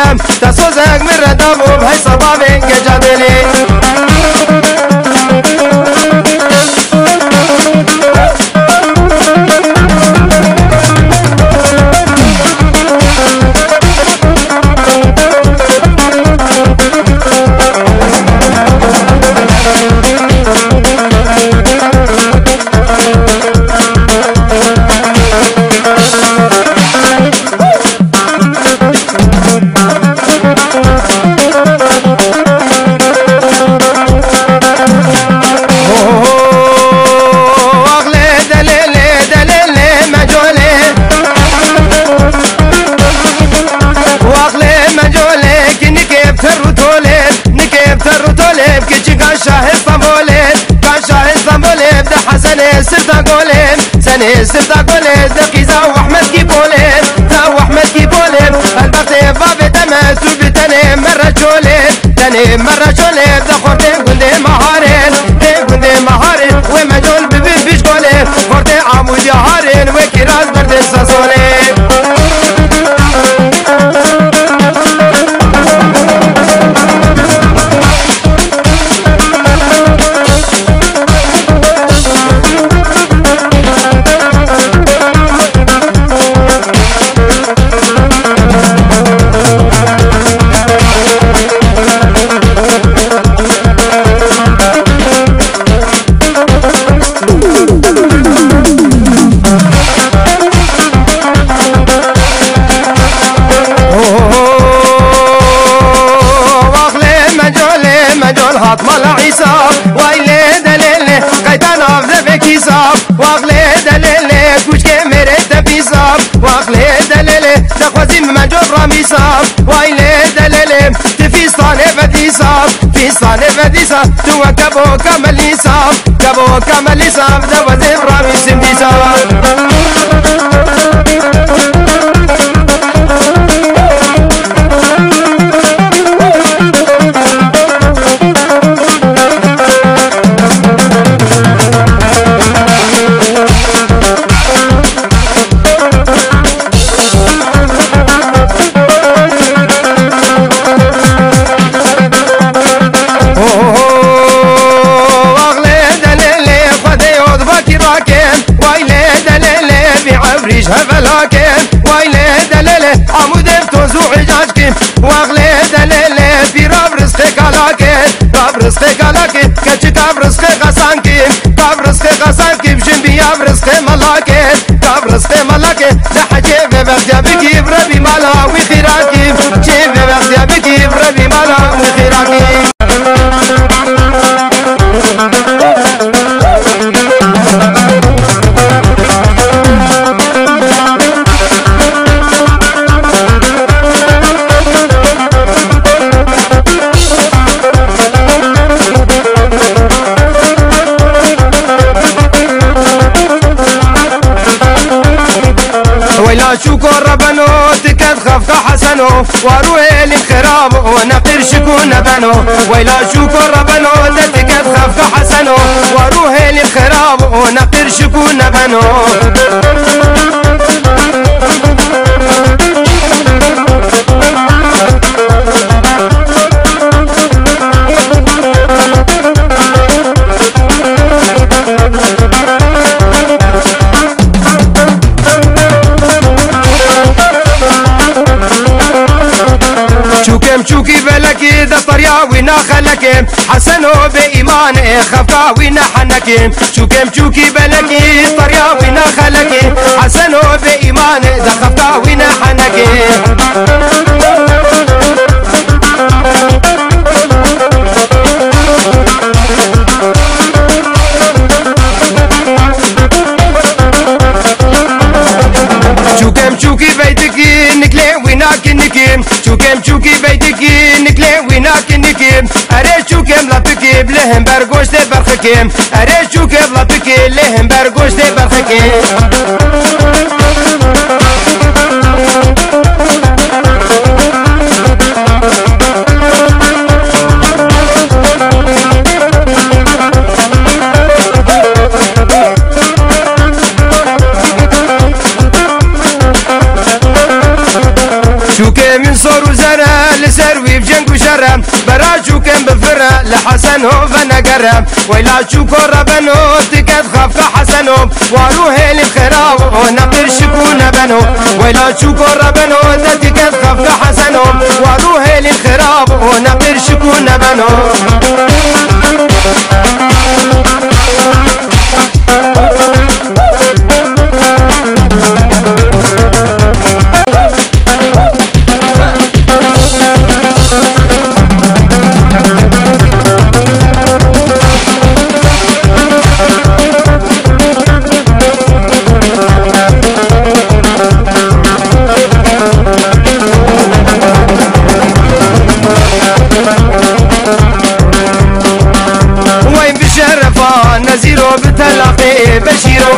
دلم تسوزك من ردابو بهي صبابين جادلي سنه سرتا قولي دقيزا واحمد كيبولين تا واحمد كيبولين البختي بابي تمسو بتني مرة شولين تني مرة شولين دخورتين قندي مهارين قندي مهارين ومجول ببين بيش قولين خورتين عمود يهارين وكراز بردين ساسولين مال عيسى ويلي دليل قيتان افذ بكي صاب واغلي دليل كوش كاميري تبي صاب واغلي دليل تخوزي من جور رامي صاب ويلي دليل تفيستاني بدي صاب فيستاني بدي صاب تو كبو كملي صاب كبو كملي صاب دوزي رامي سمدي صاب هفلاكين ويلي دليلي عمود افتوز وعجاجكين واغلي دليلي في راب رزقك علاكين راب رزقك علاكين كتش كاب رزقك غسانكين كاب رزقك غسانكين بجنبي ياب رزقك ملاكين كاب رزقك ملاكين لحجي ببغديا بكي بربي مالا وخيراكين جي ببغديا بكي بربي مالا وخيراكين ويلا شكر ربنو تكاد خفك حسنو واروي للخراب ونقر شكون بنو ويلا شكر ربنو تكاد خفك حسنو واروي للخراب ونقر شكون بنو شوكي بلكي دستريا وينا خلكي حسنو بإيمان خفكا وينا حنكي شوكي بلكي دستريا وينا خلكي حسنو بإيمان خفكا وينا حنكي شوكي بيتكي نكلي ويناك نكيم شوكي بيتكي نكلي ويناك نكيم اري شوكي ملابكي بلهم برغوش دي برخكيم اري شوكي ملابكي لهم برغوش دي برخكيم شوكي من صور وزرع نقرة لحسن فنقرة ويلا شوكو ربنو تكاد خاف حسنو واروه للخراب ونقر شكون بنو ويلا شوكو ربنو تكاد خاف حسنو واروه للخراب ونقر شكون بنو نزيرو بتلاقي بشيرو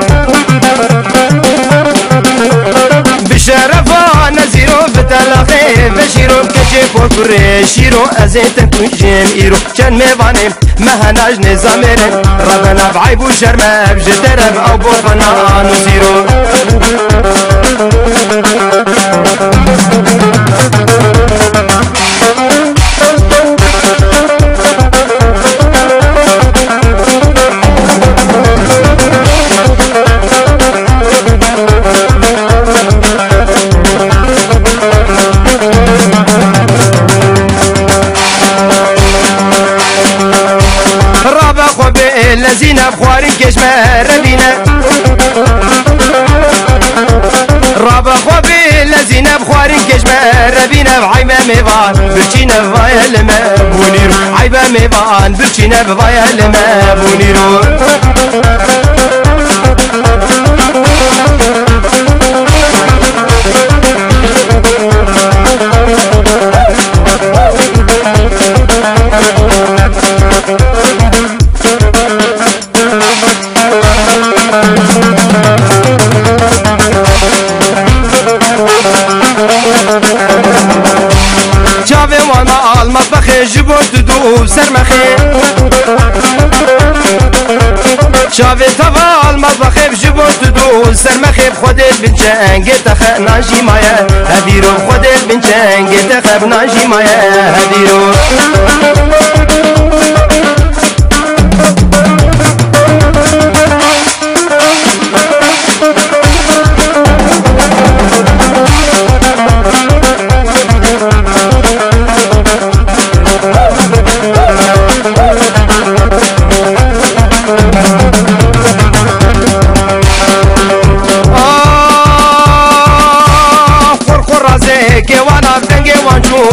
بشرفا نزيرو بتلاقي بشيرو كشيف وكري شيرو ازيت كنجين ايرو كان ميباني مهناج نظاميرن ربنا بعيب وشرمه بجدرب او بوطنا نزيرو الذين بخوارين كشمه ربينا رابا خوبي الذين بخوارين كشمه ربينا بعيبا ميبان برشينا بضايا لما بونيرو عيبا ميبان برشينا بضايا لما بونيرو شافي وانا المطبخ جبوت تدوب سرمخي شافي طبع المطبخ بجبوت تدوب سرمخي بخدت بنشان قلت اخ ناجي مايا هديرو بخدت بنشان قلت اخ ناجي مايا هديرو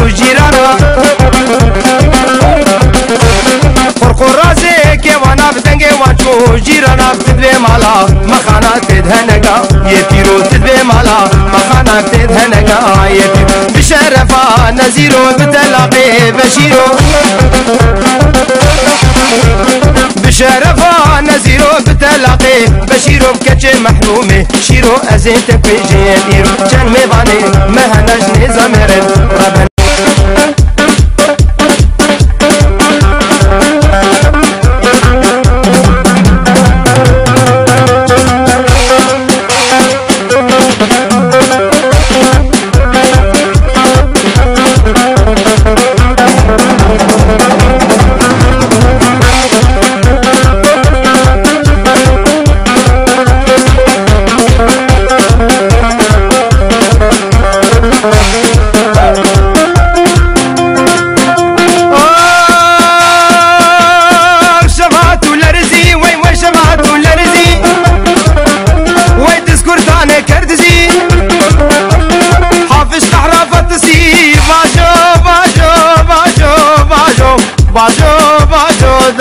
جيرانا قرقرازي كيوانا بدنجي وانشو جيرانا بتدبي مالا مخانا تدهنكا يبيرو تدبي مالا مخانا تدهنكا يبيرو بشرفا نزيرو بتلاقي بشيرو بشرفا نزيرو بتلاقي بشيرو بكتش محرومي شيرو ازيت بيجين ايرو جن ميضاني مهناج نظامرن ربنا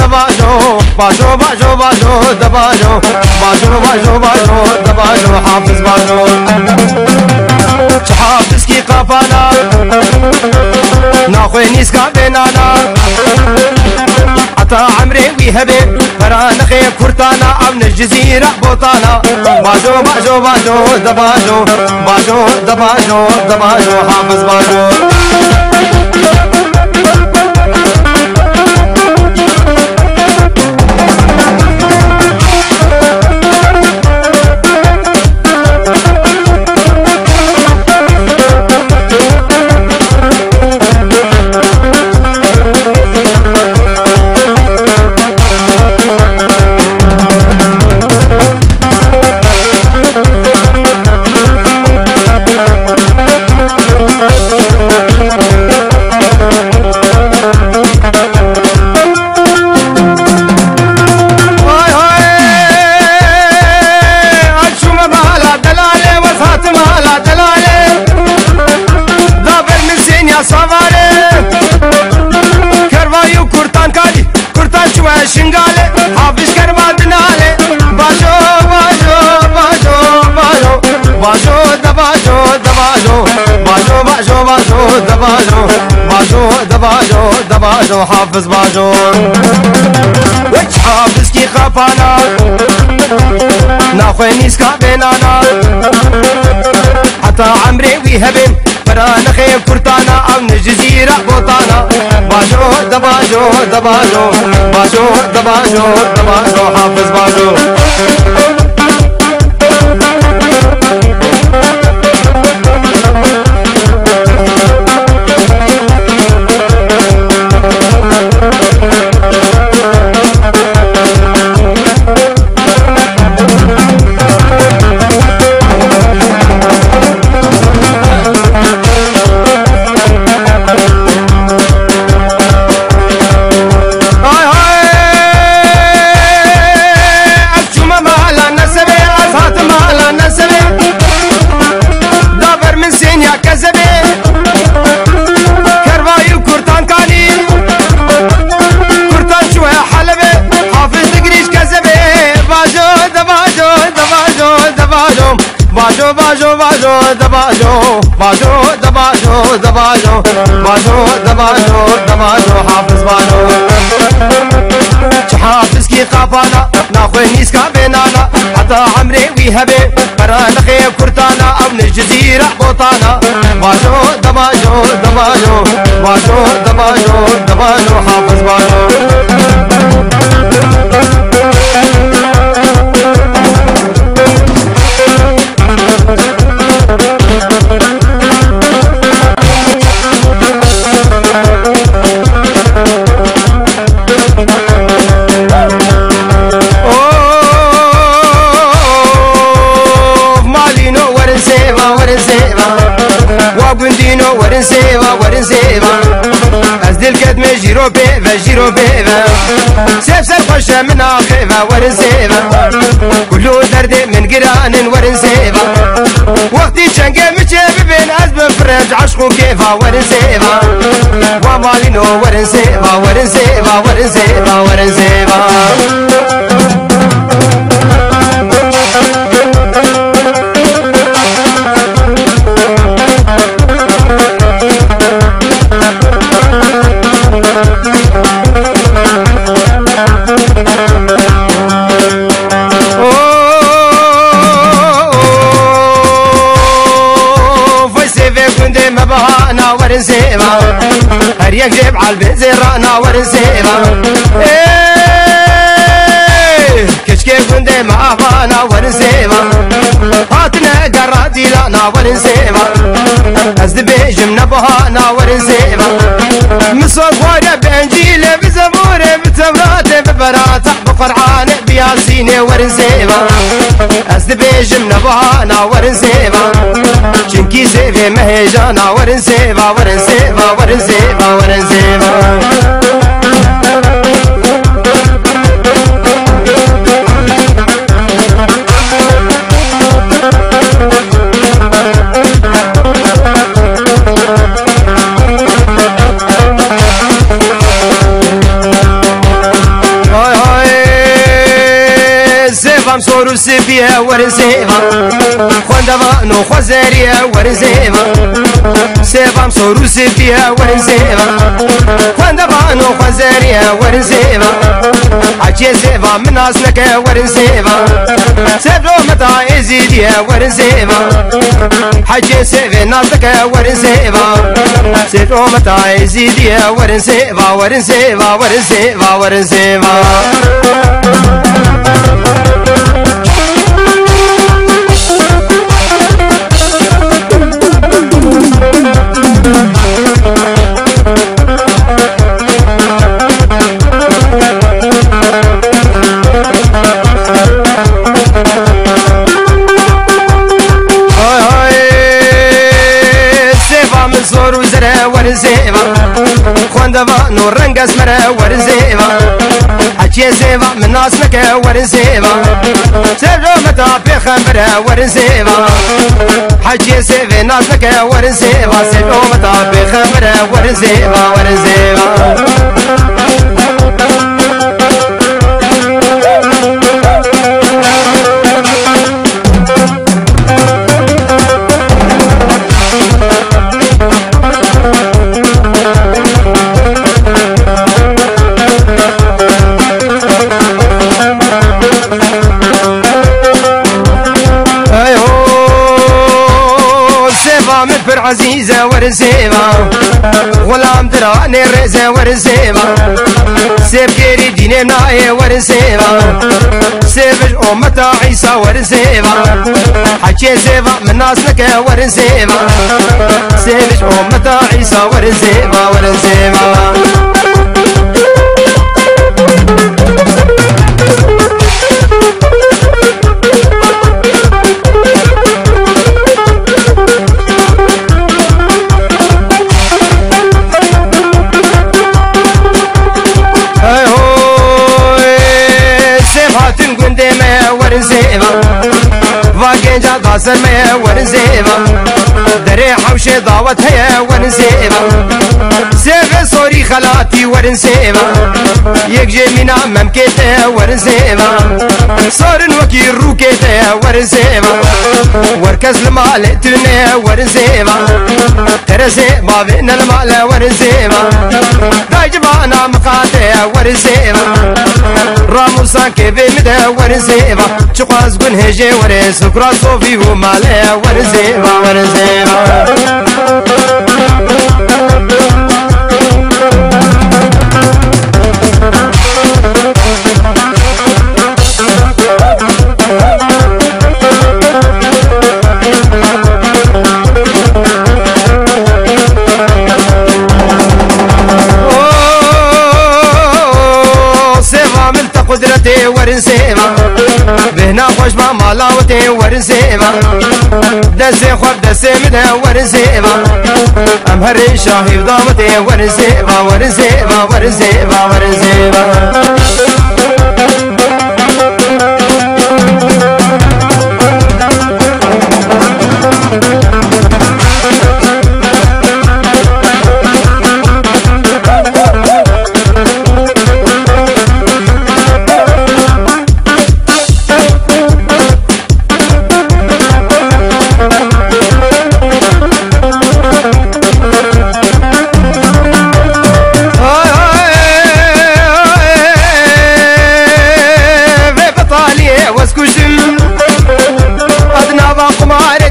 باجو باجو باجو دباجو باجو باجو باجو دباجو حافظ باجو حافظ كي قفانا ناخوي نيسكا بينانا عطا عمري ويهبي فرانا خيب كرتانا امن الجزيرة بوطانا باجو باجو باجو دباجو باجو دباجو دباجو حافظ باجو باجو حافظ باجو وش حافظ كي خفانا ناخوي نيسكا بينانا حتى عمري ويهبن برانا خيم كرتانا او نجزيرة بوطانا باجو دباجو دباجو باجو دباجو دباجو حافظ باجو باجو باجو باجو دباجو باجو دباجو دباجو باجو دباجو دباجو حافظ باجو حافظ كي قافانا ناخوي نيسكا بينانا حتى عمري ويهبي برانا خيم كرتانا او نجزيرة بوطانا باجو دباجو دباجو باجو دباجو دباجو حافظ باجو وقندينو ورنسيبا ورنسيبا أزدل كدمي جيرو بيبا جيرو بيبا سيف سر خشة من آخيبا ورنسيبا كلو دردي من قران ورنسيبا وقتي شنقي مشي ببين أزبن فرج عشقو كيفا ورنسيبا ومالينو ورنسيبا ورنسيبا ورنسيبا ورنسيبا ورنسيبا هر يك جيب عالبيت زرانا ورنسيبا كشكي كندي ما أبانا ورنسيبا هاتنا قراتي لنا ورنسيبا أزدبي جمنا بهانا ورنسيبا مصوب وانا بانجيل بزبور بتورات ببرات بقرعان بياسين ورنسيبا أزدبي جمنا بهانا ورنسيبا شنكي سيفي مهجانا ورنسيبا ورنسيبا ورنسيبا ورنسيبا سيفام صورو سيفيا ورنسيبا خوندبا نو خوزيريا ورنسيبا سيفام صورو سيفيا ورنسيبا خوندبا نو خوزيريا ورنسيبا عجي سيفا من ناسنك ورنسيبا سيفلو متى يزيديا ورنسيبا حجي سيفي ناسنك ورنسيبا سيفلو متى يزيديا ورنسيبا ورنسيبا ورنسيبا ورنسيبا ورنسيبا خوندبا نور رنگ اسمر ورنسيبا حجي سيبا من ناسنك ورنسيبا سيبلو متى بخمر ورنسيبا حجي سيبا ناسنك ورنسيبا سيبلو متى بخمر ورنسيبا ورنسيبا من فر عزيزة ورزيبا غلام دراني الرزة ورزيبا سيب كيري ديني مناي ورزيبا سيبج أمتا عيسى ورزيبا حكي زيبا من ناس لك ورزيبا سيبج أمتا عيسى ورزيبا ورزيبا ورزيبا باقي جا قاصر ما ورزيبا دري حوشي ضاوت هي ورزيبا سيف صوري خلاتي ورزيبا يكجي منا ممكته ورزيبا صار وكيل روكته ورزيبا وركز المال تنه ورزيبا ترزي ما بين المال ورزيبا دايجبانا مقاته ورزيبا راموسان كيفي مده ورزيبا شقاز قن هجي ورز سكرا صوفي وماله ورزيبا ورزيبا قدرتي ورزيبا بهنا خوش ما مالاوتي ورزيبا دسي خوب دسي مده ورزيبا امهري شاهي ضامتي ورزيبا ورزيبا ورزيبا ورزيبا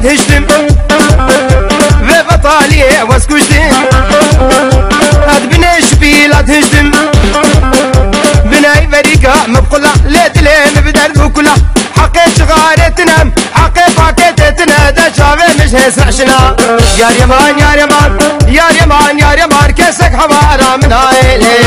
هشتم في بطالية واسكشتم هاد بناي شبيلات هشتم بناي فريقة مبقلة ليتلين بدرد وكلة حقي شغاري تنام حقي باكيتي تنادى شافي مش هيسرعشنا يا ريمان يا ريمان يا ريمان يا ريمان كيسك حمارة من هايلي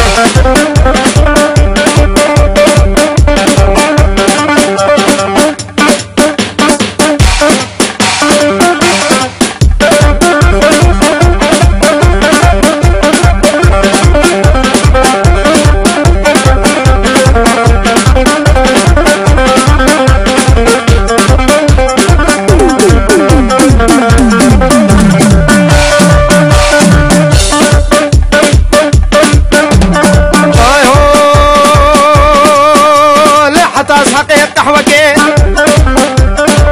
حقيق قحوكي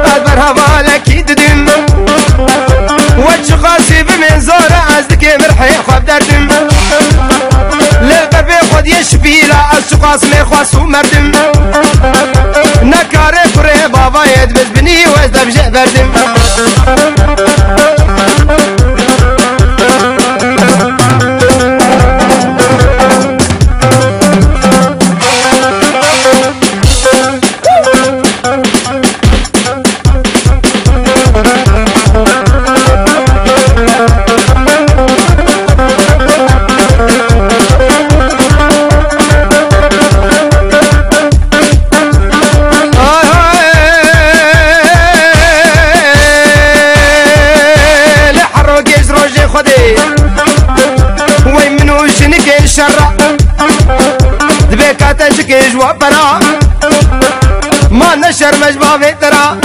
أدبرها مالكي تدم وجه قاسي بمن زورة عزدكي مرحي خواب دردم لبر خود يشبيلا الشقاس ميخواس ومردم نكاري كوري بابا يدبز بني وازدب جه بردم دبيكاتنشكيج وبرا ما نشر مجبا ترى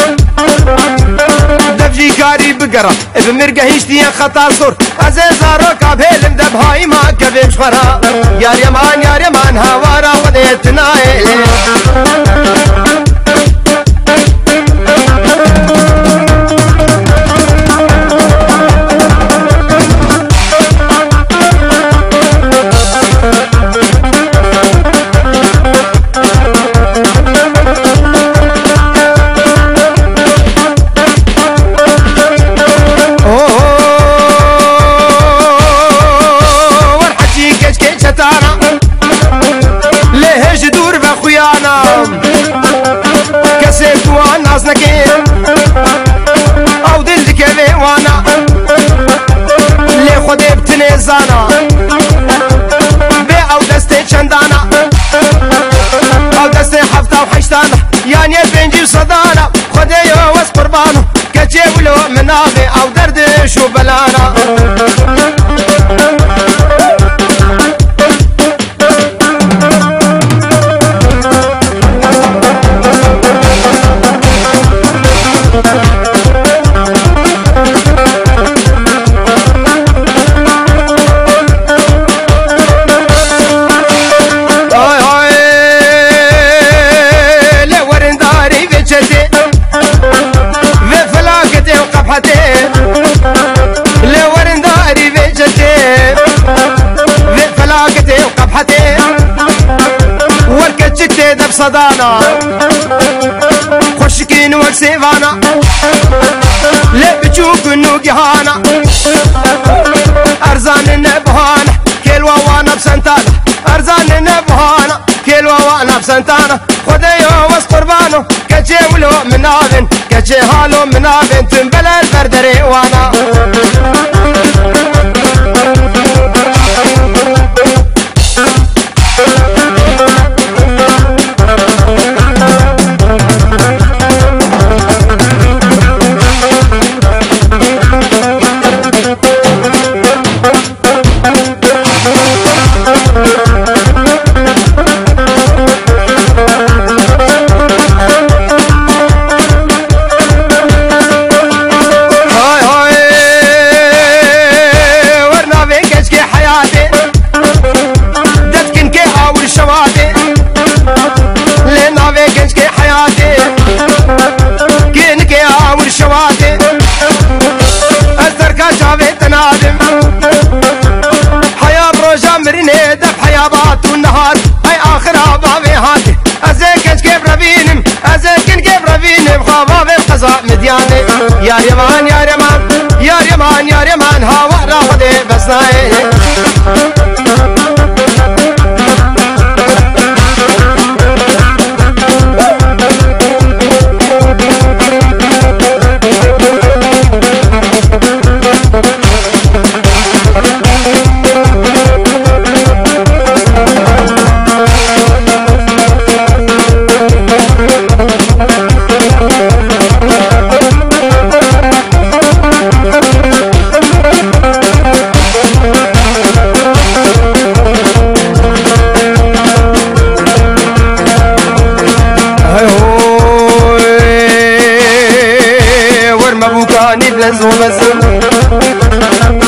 دفجي كاري بقرا بمرقه هيشتيا خطا صور ازازارو كابهلم دبهاي ما كبيمش خرا يا ريمان يا ريمان هوارا وديتنا سيت والناس نكين او دلك وانا لي خدي بتنزانا بي او دستي شندانا او دستي حفظة وحشتانا يعني بنجي صدانا خدي يوز قربانو كتشي ولو مناغي او دردش وبلانا صدانا خشكين وكسيفانا لبجوك النوقهانا أرزان النبهانا كيلوا وانا بسنتانا أرزان النبهانا كيلوا وانا بسنتانا خديو وس قربانو كجي ولو منافن كجي هالو منافن تنبل البردري وانا حياة بروجا مرينة دف حياة بات والنهار هاي آخرها بابي هاتي أزيكنش كيف رفينم أزيكن كيف رفينم خابا في القضاء مدياني يا ريمان يا ريمان يا ريمان يا ريمان ها وحرا خدي بس ناي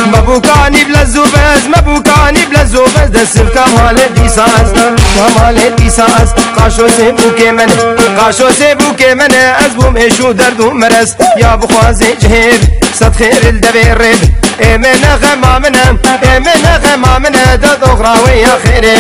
مبوكاني بلا الزوبز مبوكاني بلا الزوبز دسف كمال الديساس كمال الديساس قاشو سيبو كمن قاشو سيبو كمن ازبو مشو دردو مرس يا بخوازي جهيب صد خير الدبير ريب امن غمامنا امن غمامنا دد اغراوي يا خيري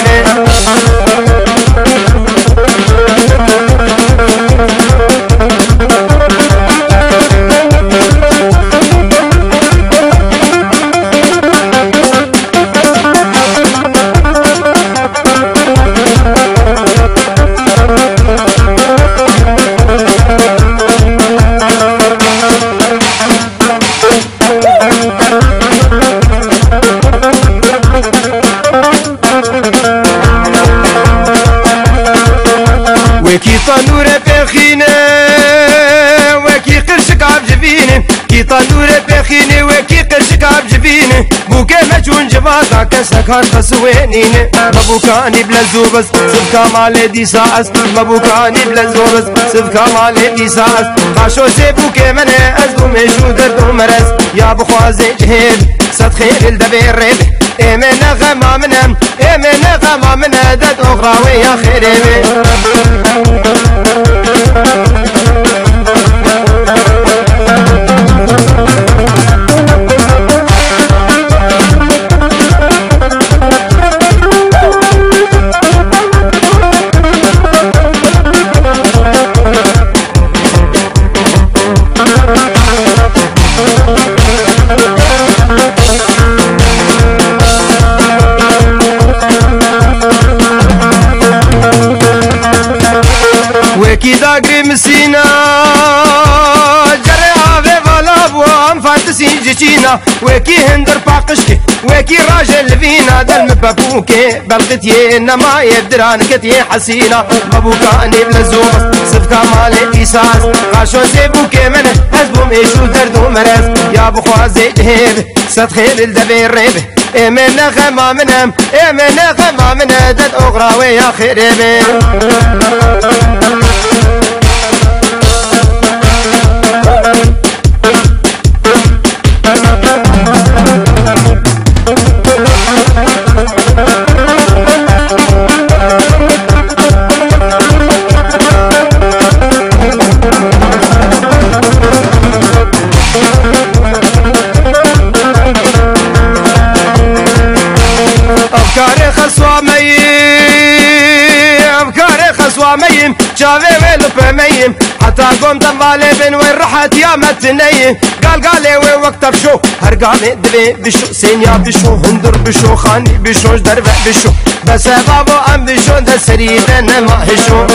وكي طنور بخينه وكي قرشك عبجبينه كي طنور بخينه وكي قرشك عبجبينه بوكي مجون جباتا كسك هالخسوينينه مبوكاني بلا زوبز سبكا مالي دي ساس مبوكاني بلا زوبز سبكا مالي دي ساس قاشو سيبوكي منه ازبو مشو دردو مرز يا بخوازي جهيد صد خير الدبير ريب امن غمامنا امن غمامنا دد اغراوي يا خيري سيجينا وكي هندر باقشكي وكي راجل فينا دل مبابوكي بلغتي انما يدران كتي حسينا مبوكاني بلزوم صفكا مالي إيساس قاشو سيبوكي من هزبو ميشو دردو مرز يا بخوازي هيب ستخيل الدبير ريب من غما منهم من غما من دد اغراوي يا خريبي ميم شافي ويلو بميم حتى قوم تنبالي بين وين رحت يا متنيم قال لي وين وقت بشو هرقالي دبي بشو سينيا بشو هندر بشو خاني بشو دربة بشو بس بابو ام بشو ده سريدة ما هشو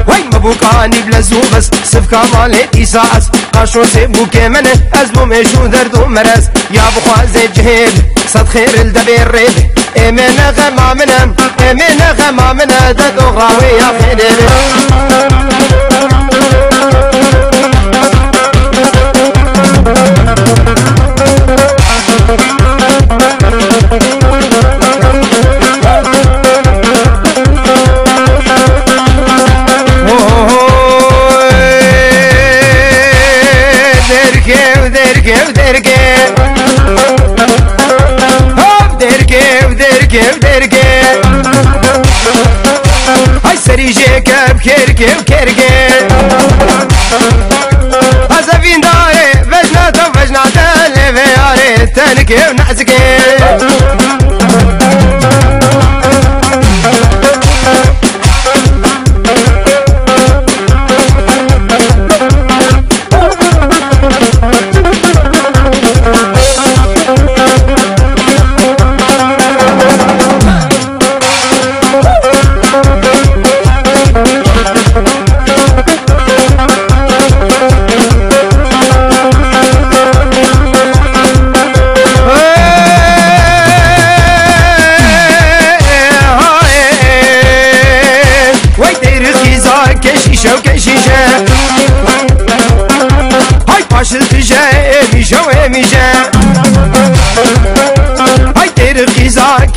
وين مبوكاني بلزو بس صفكا مالي إيساس قاشو سيبوكي منه أزبو ميشو دردو مرز يا بخوازي جهيب صد خير الدبير ريب من غما منهم من غما من دد اغراوي يا خريبي كيركي أزفين داري فجنا تالي فياري تنكي ونعزكي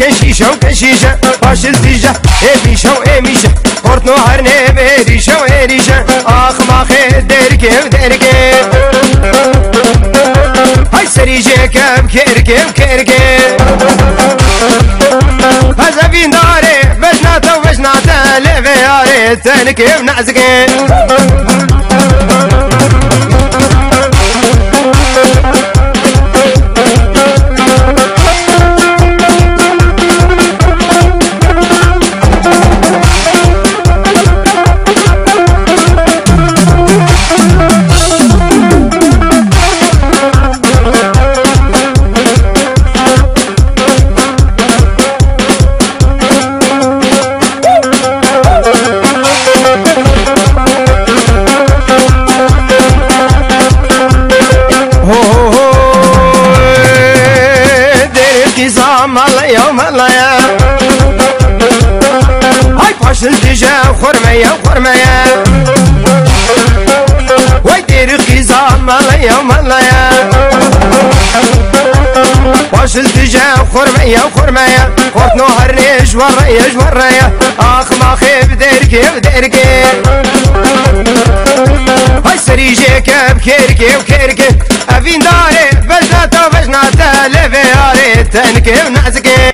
كشيشة وكشيشة باش الفيجة ميشة وميشة قرطنو هرني بريشة وريشة آخ ما خير ديركي وديركي هاي سريجة كم كيركي وكيركي هذا في داري بجناتا وبجناتا لفياري تنكي ونعزكي هاي باش الدجا وخرمية وخرمية ويدير خزام مالية ومالية باش الدجا وخرمية وخرمية قرطنو هالريش والريش والرية آخ ما خيب ديركي وديركي هاي سريجي كب كيركي وكيركي أفين داري بجناتا وبجناتا لفياري تنكي ونعزكي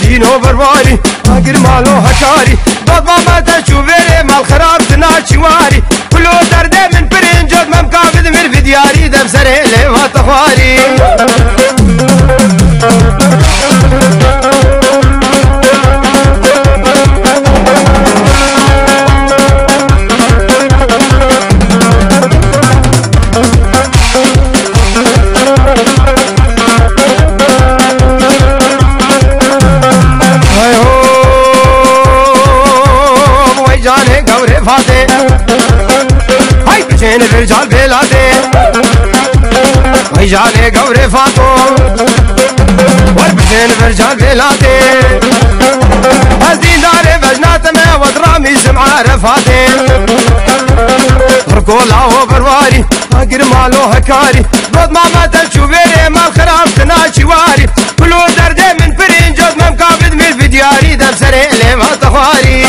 دینو برواری اگر مالو هکاری داد ماما تشوفری مال خراب تناچواری کلو درده من پرنجات ممکابد من في دیاری دم سره لیوات خواری بچین رجال بلاده وی جانے گورے فاتو ور بچین رجال بلاده از دیندار وجنات میں ودرامی سمع رفاته رکولا و برواری اگر مالو حکاری بود ماما تشوفری مال خراب تناچواری کلو درده من پرینجات ممکابد من في دیاری دم سره لیوات خواری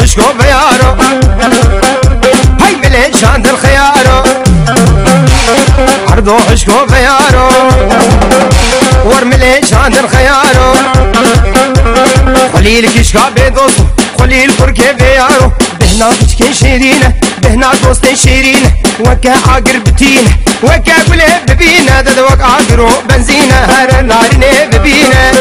عشقو بيارو هاي ملين شاند الخيارو عرضو عشقو بيارو ورملين شاند الخيارو خليل كشكا بيدوسو خليل فركي بيارو بهنا بشكي شيرينه بهنا دوستين شيرينه وكا عاقر بتينه وكا قلب ببينه ددوك عاقرو بنزينه هر نارينه ببينه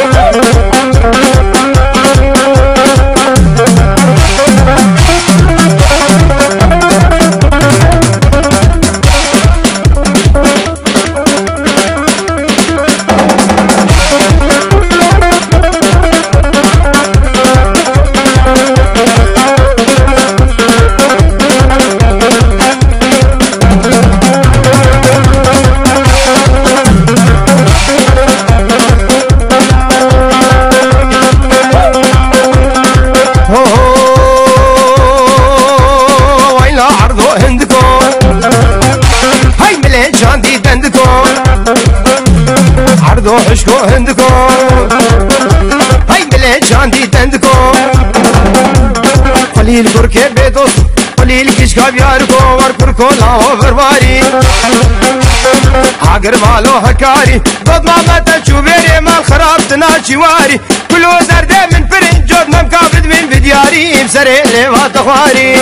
عرضو عشقو هندكو هاي ملين شاندي تندكو قليل بركي بيدوس قليل كشكا بياركو وركركو لاو برباري عقر مالو هكاري ضد ماما تشوفيري مال خراب تناچواري كلو درده من فرنجود ممكابد من في دياري بسري ليوات خواري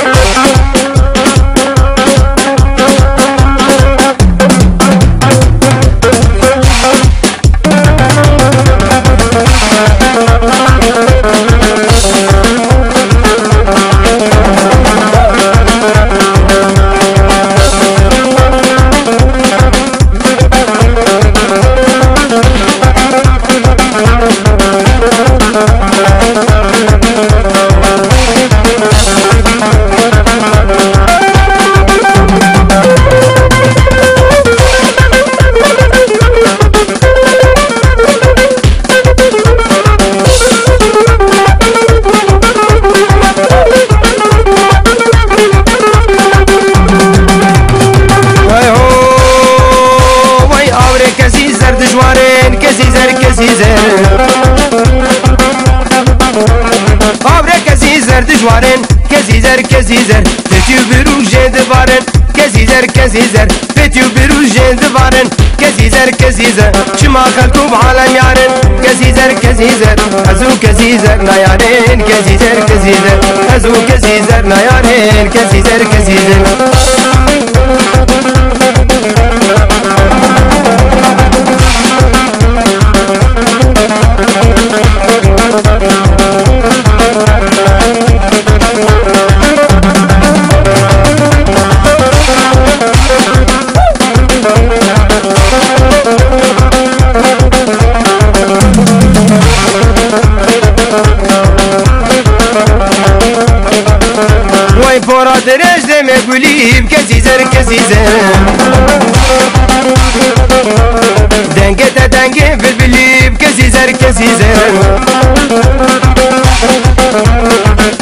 دجوارن كزيزر فتيو بروج دبارن كزيزر فتيو بروج دبارن كزيزر شما خلكو بعالم يارن كزيزر ازو كزيزر نيارن كزيزر ازو كزيزر نيارن كزيزر فورا درج دم گلیم کزیزر دنگه تا دنگه بلبلیم كزي زر كزي زر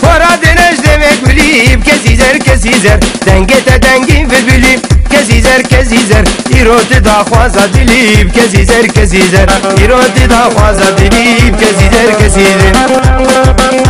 فراد نجد مقبلي كزي زر كزي زر دنگتا دنگين في البلي كزي زر كزي زر إيروت دا خوازا دليب كزي زر كزي زر إيروت دا خوازا دليب كزي زر كزي زر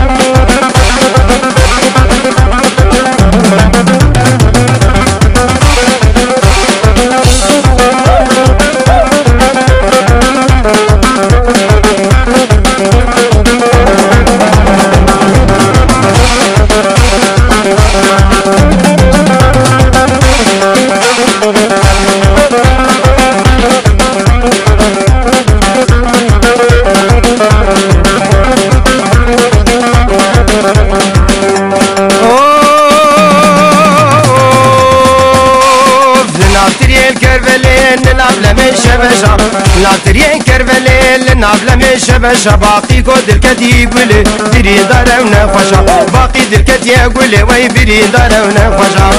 ناطرين كربليل نابلا من شبشة باقي كود الكتي يقولي برين دارونا خوشا باقي الكتي يقولي وي برين دارونا خوشا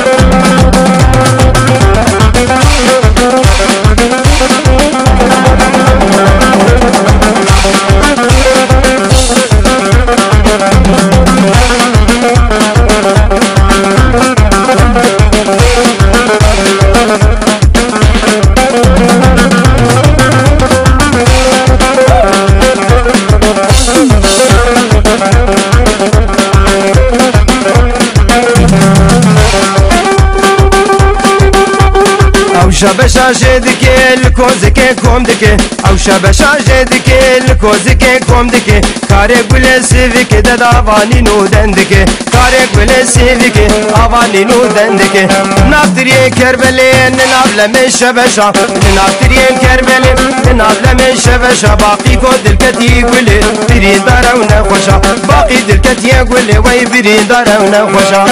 شبشا جدك الكوزك كوم دك او شبشا جدك الكوزك كوم دك كارك بلا سيفك ددافاني نودندك كارك بلا سيفك افاني نودندك ناطري كربلين نابلا من شبشا ناطري كربلين نابلا من شبشا باقي كود الكتي يقولي برين دارونا خوشا باقي الكتي يقولي وي برين دارونا خوشا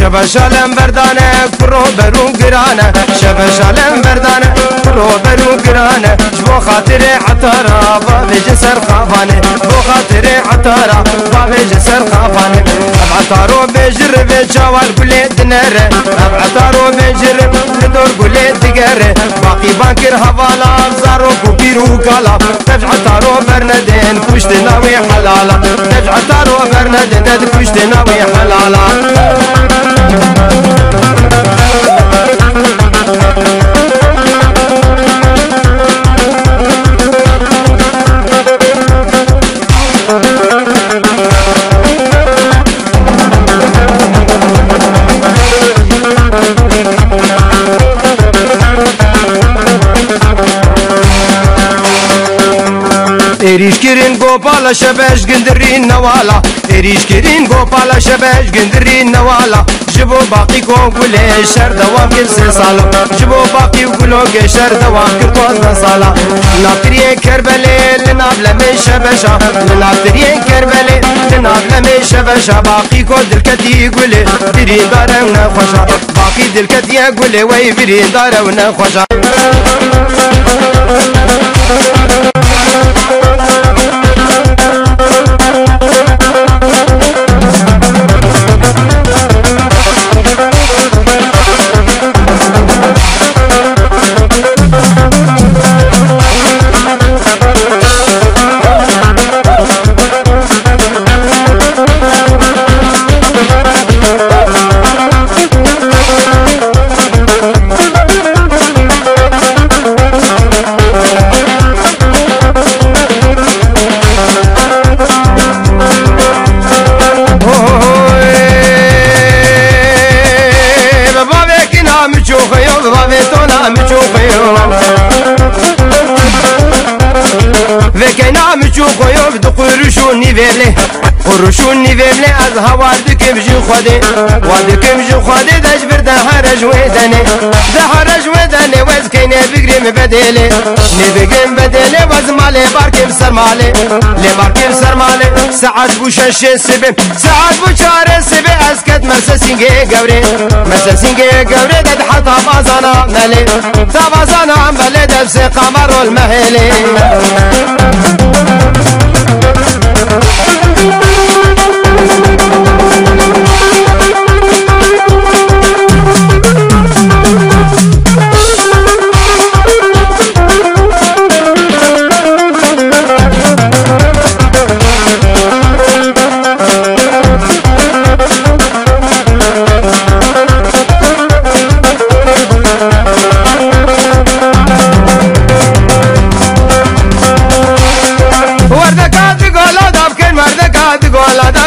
شبشالم بردانه کرو برون گرانه شبشالم بردانه کرو برون گرانه بو خاطر عطارا بابج سر خافانه بو خاطر عطارا بابج سر خافانه عطارو بجر بجوال قلت نره عطارو بجر بدور قلت دقره باقي بانكر هوالا افزارو كبيرو قالا تج عطارو برندين كشت ناوي حلالا تج عطارو برندين كشت ناوي حلالا إريش كرين قوبالا شباش قندرين نوالا إريش كرين قوبالا شباش قندرين نوالا جبو باقي كوكولي شر دوام كل سالة جبو باقي وكلوكي شر دوام كل طوزنا صالة ناطرين كربلي لنابلا من شبشا ناطرين كربلي لنابلا من شبشا باقي كو دلكتي يقولي برين دارونا خوشا باقي دلكتي يقولي وي برين دارونا خوشا خروشون نيفم لي از هوار دكم جو خدي ودكم جو خدي دجبر ده هرج ودني ده هرج ودني وز كيني بقريم بديلي نبقيم بديلي وز مالي باركم سرمالي لي باركم سرمالي ساعات بو شش سبب ساعات بو چار سبب اسكت مسسينجي قوري مسسينجي قوري ده حتى بازانا ملي تبازانا ملي دبس قمر المهلي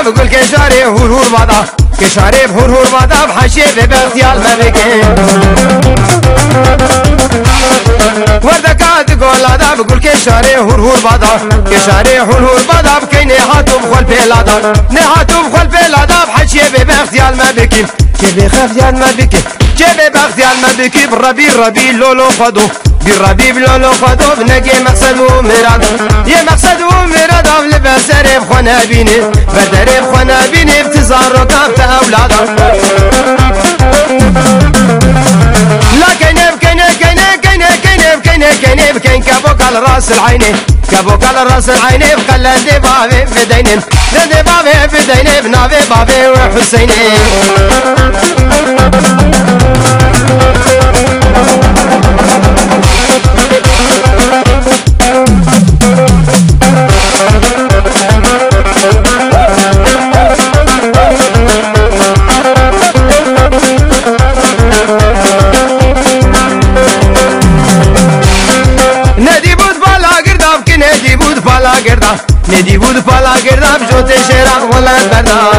بقول كشاري هور هور بادا كشاري هور هور بادا بحشي ببغتيال ما بكين وردكات قول هذا بقول كشاري هور هور بادا كشاري هور هور بادا بكين نهاتو بخل بلادا نهاتو بخل بلادا بحشي ببغتيال ما بكين كبي خفتيال ما بكين كبي بغتيال ما بكين بربي ربي لولو خدو بالربيب لولو خدو بنقي مقصد ومراد يا مقصد ومراد لبسر بخونا بيني بدر بخونا بيني بتزار كافت اولادا لكن بكين كابوك على راس العيني كابوك على راس العيني بخلد بابي بدينين لدي بابي بديني بنابي بابي وحسيني ندی بود پالا گردم جو تشرا ولد بردم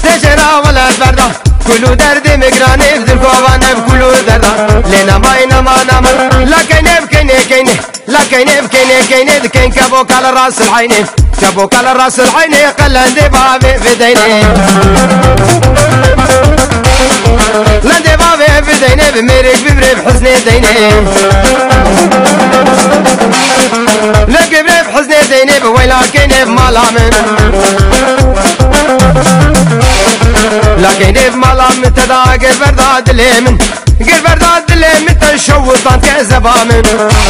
تشرا ولد بردم كلو درد مگرانه بدل کوانم كلو دردم لنا ما نما لكن كين كابوك على راس العينين كابوك على راس العينين قلندي بابي بديني لندي بابي بديني بميرك ببري بحزني ديني لك ببري بحزني ديني بويلاكيني بمالامن لكن بمالامن تداقر برداد ليمن قل برداد ليمن تنشو وطان كزبامن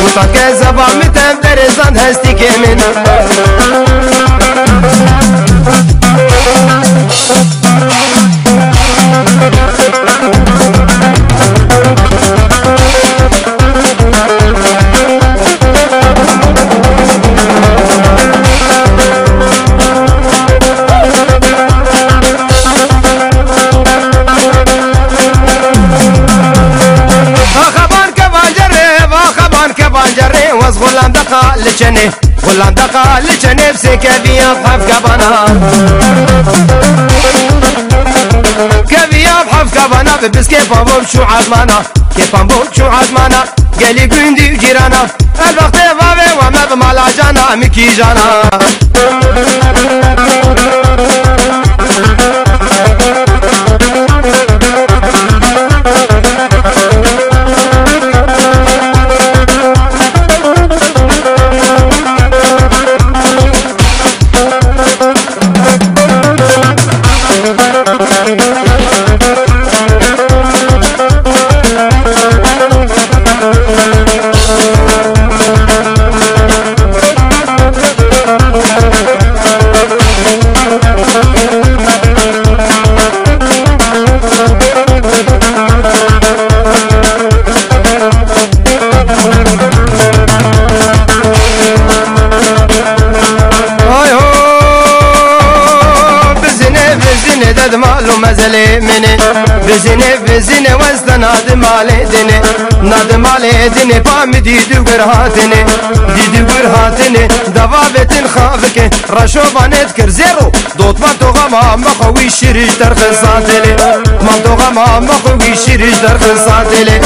وطان كزبامن تنبرزان هستي كيمن غلام دقا لچنه غلام دقا لچنه بسكبيا بحف كبانا كبيا بحف كبانا ببسكي بامبو شو عزمانا كي بامبو شو عزمانا قالي قندي جيرانا الوقت بابي وما بمالا جانا مكي جانا بزنه وست نادم على دنه نادم على دنه پام دیدو گرهاتنه دوابتن خافك رشو بانت كر زيرو دوت ما توغا ما مخوي شريش در خساتله ما توغا ما مخوي شريش در خساتله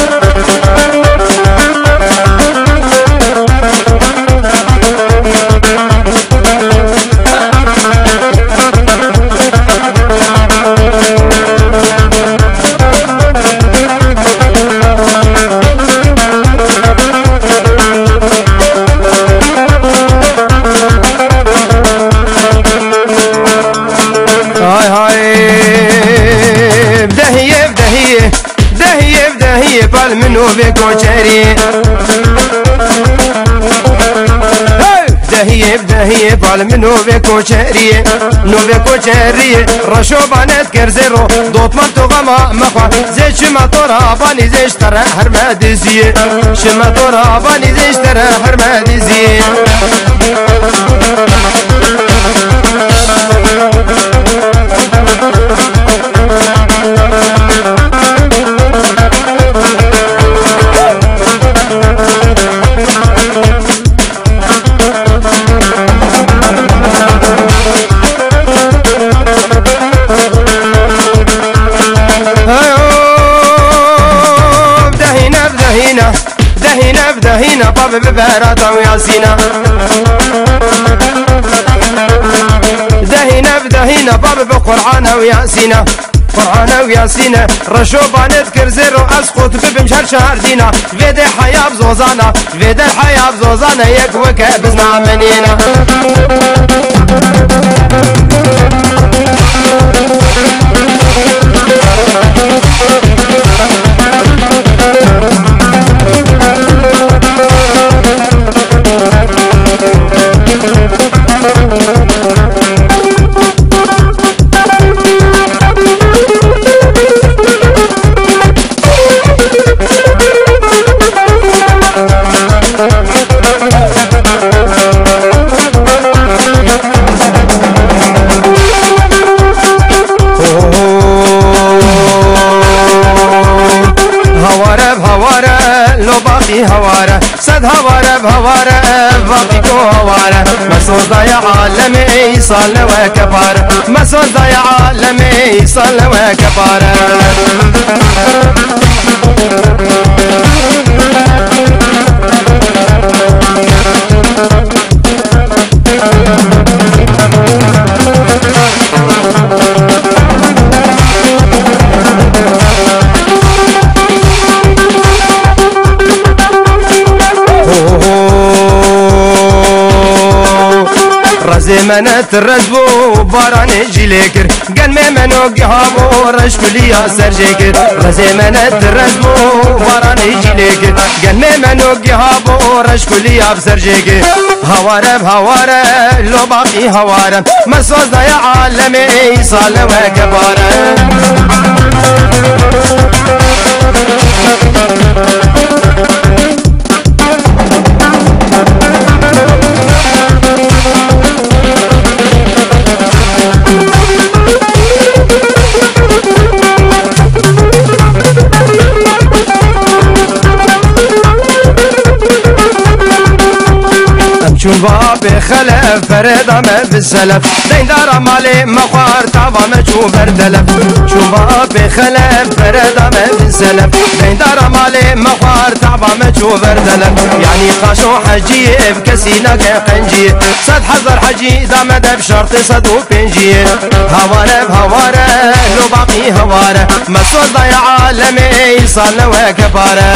نوبه کوچریه نوبه کوچریه رشوبانت کرزرو دوت من تو غما مخوا زی شما تو رابانی زیش تره هر مدزیه شما تو رابانی زیش تره هر مدزیه دهينا باب ببهرات وياسينا دهينا باب بقرآن وياسينا قرآن وياسينا رشوبان اذكر زيرو اسقط بمشهر شهر دينا فيدي حياة بزوزانا فيدي حياة بزوزانا يك وكا بزنا منينا هواره صد هواره بهواره باقي كو هواره مسعود ضيع عالمي صال وكبار مسعود ضيع عالمي صال وكبار منت الرزبو باراني جيليكر قال منو قهابو رش كليا سرجيكر رزي منت الرزبو باراني جيليكر قال منو قهابو رش كليا بسرجيكر هواره بهواره لو باقي هواره مسوز ضيع عالمي صال وكباره شون باب خلف فرد عمل بالسلف دين دار مالي مخوار تعبا مجو بردلف شون باب خلف فرد عمل بالسلف دين دار مالي مخوار تعبا مجو بردلف يعني قاشو حجي بكسينا قنجي صد حذر حجي دامد بشرط صدو بنجي هواره بهواره لو باقي هواره مسوز ضيع عالمي صال وكباره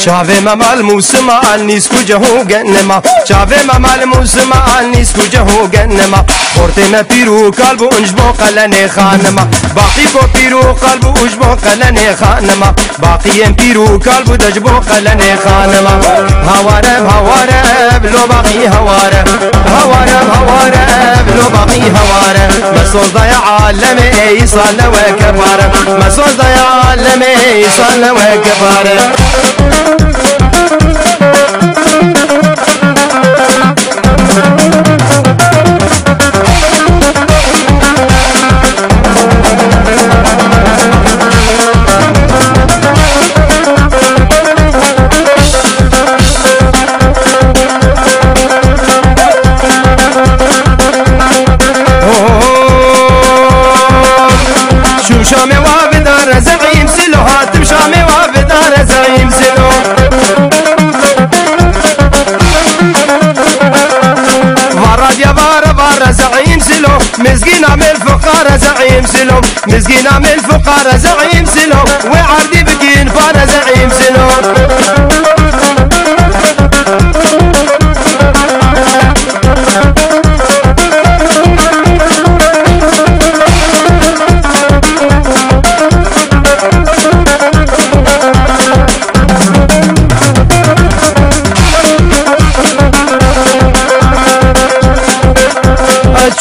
شافي ممال موسم النيس كجهو جنما شافي ممال موسم النيس كجهو جنما خورتي ما بيرو قلبو انجبو قلني خانما باقي كو بيرو قلبو انجبو قلني خانما باقي ام بيرو قلبو دجبو قلني خانما هواره هواره بلو باقي هواره هواره هواره بلو باقي هواره مسوز ضيع عالمي صال وكباره مسوز ضيع عالمي صال وكباره شامي وابدار زعيم سلو هاتم شامي وابدار زعيم سلو وراد يا بار زعيم سلو مسكين عمل فقار زعيم سلو مسكين عمل فقار زعيم سلو وعردي بكين فار زعيم سلو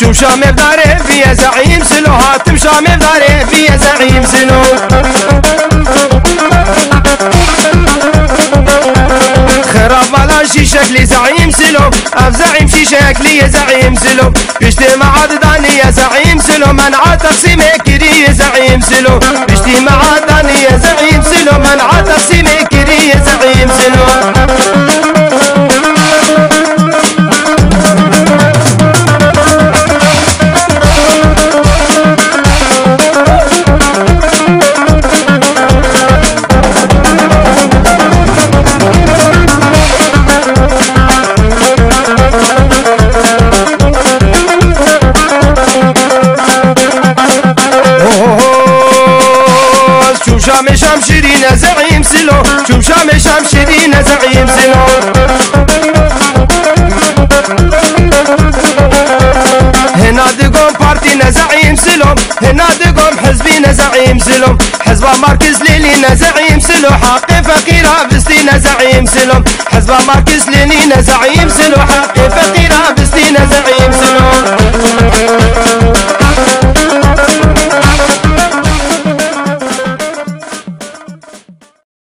شوف شام بداري في زعيم سلو هاتم شام بداري في زعيم سلو خراب مالا شيشك لي زعيم سلو اف زعيم شيشك لي زعيم سلو بيشتي مع عدداني يا زعيم سلو منع تقسيمي كري يا زعيم سلو بيشتي مع عدداني يا زعيم سلو منع تقسيمي كري يا زعيم سلو شام شام شيرين زعيم سلو شوف شام شام شيرين زعيم سلو هنا دقوم بارتينا زعيم سلو هنا دقوم حزبينا زعيم سلو حزب ماركز ليلينا زعيم سلو حقي فقيرة بستينا زعيم سلو حزب ماركز ليلينا زعيم سلو حقي فقيرة بستينا زعيم